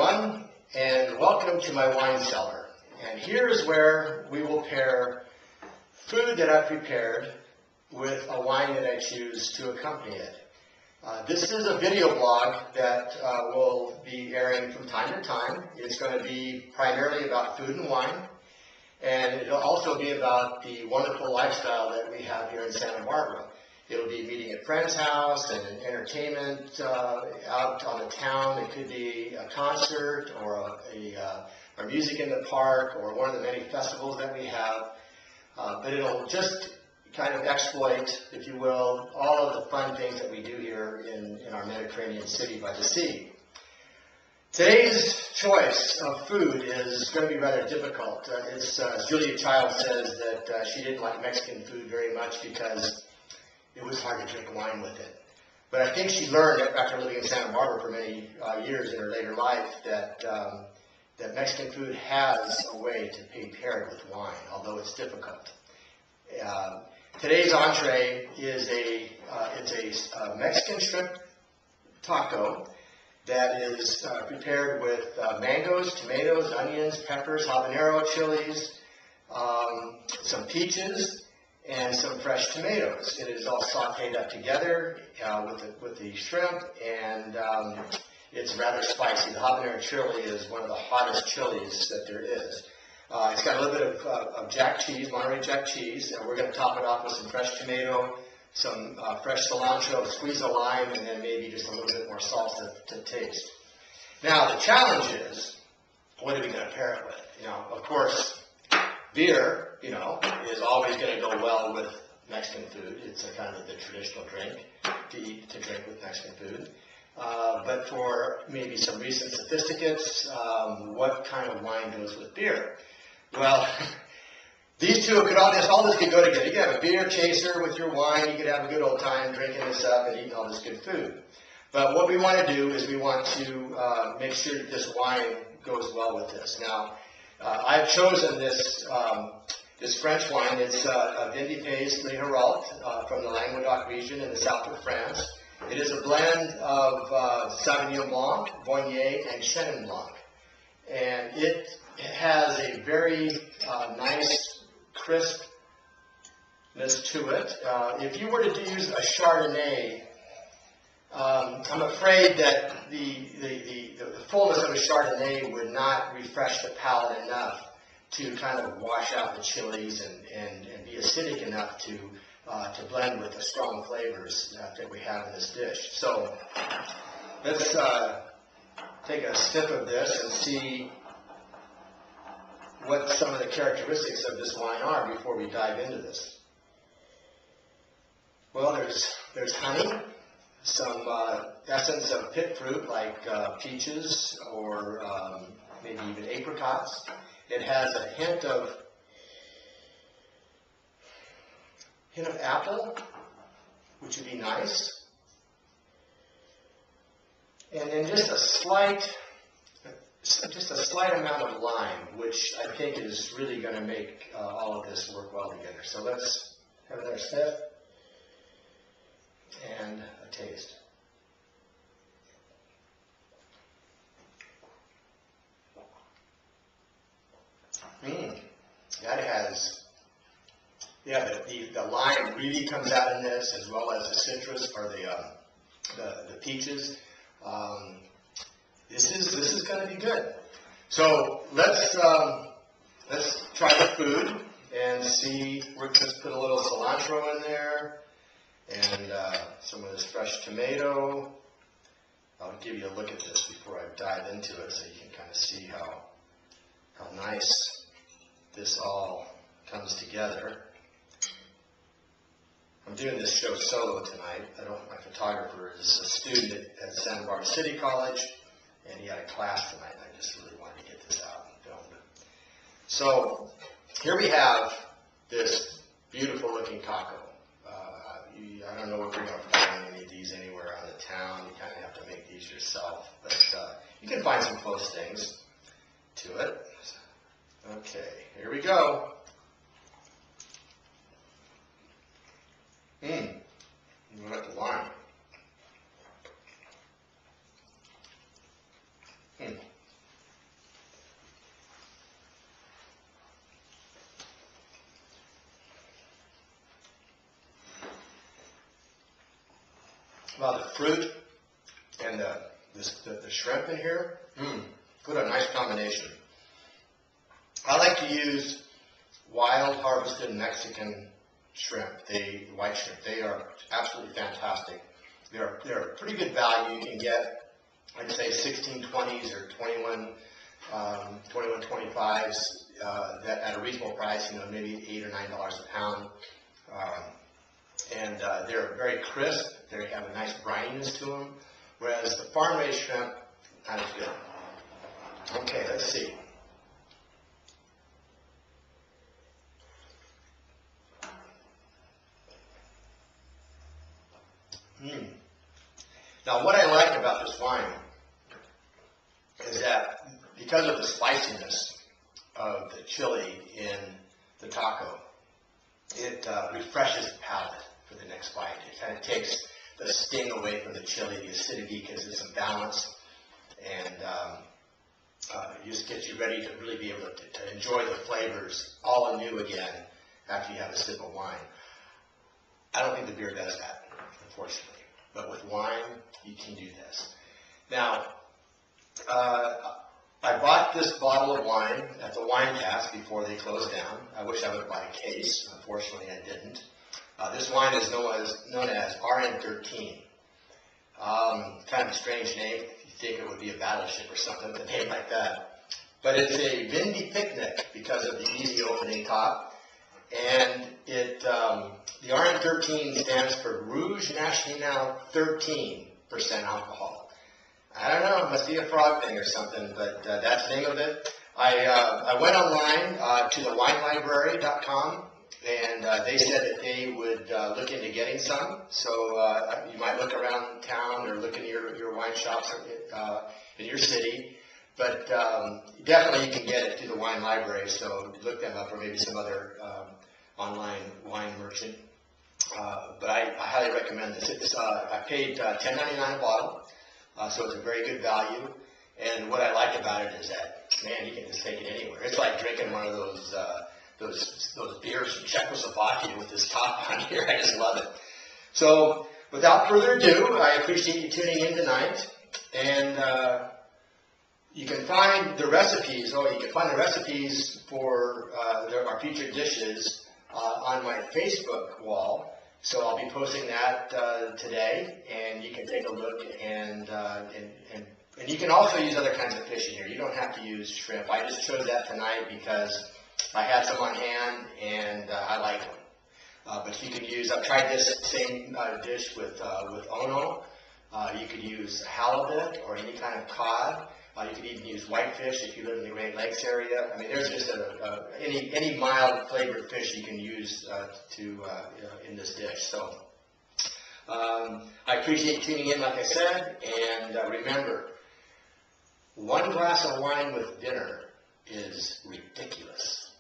everyone, and welcome to my wine cellar. And here's where we will pair food that I've prepared with a wine that I choose to accompany it. This is a video blog that will be airing from time to time. It's going to be primarily about food and wine, and it'll also be about the wonderful lifestyle that we have here in Santa Barbara. It'll be meeting at a friend's house and entertainment out on the town. It could be a concert or or music in the park or one of the many festivals that we have. But it'll just kind of exploit, if you will, all of the fun things that we do here in our Mediterranean city by the sea. Today's choice of food is going to be rather difficult. Julia Child says that she didn't like Mexican food very much because it was hard to drink wine with it. But I think she learned after living in Santa Barbara for many years in her later life that Mexican food has a way to be paired with wine, although it's difficult. Today's entree is a Mexican shrimp taco that is prepared with mangoes, tomatoes, onions, peppers, habanero chilies, some peaches, and some fresh tomatoes. It is all sauteed up together with the shrimp, and it's rather spicy. The habanero chili is one of the hottest chilies that there is. It's got a little bit of jack cheese, Monterey Jack cheese, and we're going to top it off with some fresh tomato, some fresh cilantro, squeeze a lime, and then maybe just a little bit more salsa to taste. Now, the challenge is, what are we going to pair it with? Of course, beer, is always going to go well with Mexican food. It's a kind of the traditional drink to drink with Mexican food. But for maybe some recent sophisticates, what kind of wine goes with beer? Well, these two all this could go together. You could have a beer chaser with your wine. You could have a good old time drinking this up and eating all this good food. But what we want to do is we want to make sure that this wine goes well with this. Now, I've chosen this French wine. It's a Vin-de-Pays Les Hérault from the Languedoc region in the south of France. It is a blend of Sauvignon Blanc, Viognier, and Chenin Blanc. And it has a very nice crispness to it. If you were to use a Chardonnay, I'm afraid that the fullness of a Chardonnay would not refresh the palate enough to kind of wash out the chilies and be acidic enough to blend with the strong flavors that we have in this dish. So let's take a sip of this and see what some of the characteristics of this wine are before we dive into this. Well, there's honey, some essence of pit fruit like peaches or maybe even apricots. It has a hint of apple, which would be nice, and then just a slight amount of lime, which I think is really going to make all of this work well together. So let's have another sip and a taste. That has, the lime really comes out in this, as well as the citrus or the peaches. This is going to be good. So let's try the food and see. Let's put a little cilantro in there and some of this fresh tomato. I'll give you a look at this before I dive into it, so you can kind of see how nice this all comes together. I'm doing this show solo tonight. My photographer is a student at Santa Barbara City College, and he had a class tonight, and I just really wanted to get this out and filmed it. So here we have this beautiful looking taco. I don't know if you're going to find any of these anywhere around the town. You kind of have to make these yourself, but you can find some close things to it. Okay, here we go. Look at the lime. Well, the fruit and the shrimp in here, what a nice combination. I like to use wild harvested Mexican shrimp, white shrimp. They are absolutely fantastic. They're a pretty good value. You can get, I'd say, 1620s or 2125s that at a reasonable price, maybe $8 or $9 a pound. And they're very crisp. They have a nice brininess to them, whereas the farm-raised shrimp, not as good. Okay, let's see. Now, what I like about this wine is that because of the spiciness of the chili in the taco, it refreshes the palate for the next bite. It kind of takes the sting away from the chili, the acidity, because it's a balance, and it just gets you ready to really be able to enjoy the flavors all anew again after you have a sip of wine. I don't think the beer does that, unfortunately. But with wine, you can do this. Now, I bought this bottle of wine at the wine cask before they closed down. I wish I would have bought a case. Unfortunately, I didn't. This wine is known as RN13. Kind of a strange name. You think it would be a battleship or something, a name like that. But it's a Vindy Picnic because of the easy opening top. And the RN13 stands for Rouge National 13% alcohol. I don't know, it must be a frog thing or something, but that's the name of it. I went online to the winelibrary.com, and they said that they would look into getting some. So you might look around town or look in your wine shops in your city. But definitely you can get it through the wine library, so look them up, or maybe some other online wine merchant. But I highly recommend this. I paid $10.99 a bottle, so it's a very good value. And what I like about it is that, man, you can just take it anywhere. It's like drinking one of those beers from Czechoslovakia with this top on here. I just love it. So without further ado, I appreciate you tuning in tonight. And you can find the recipes, for our featured dishes on my Facebook wall. So I'll be posting that today, and you can take a look, and you can also use other kinds of fish in here. You don't have to use shrimp. I just chose that tonight because I had some on hand, and I like them. But you can use, I've tried this same dish with Ono. You could use halibut or any kind of cod. You could even use whitefish if you live in the Great Lakes area. I mean, there's just any mild flavored fish you can use in this dish. So I appreciate tuning in, like I said, and remember, one glass of wine with dinner is ridiculous.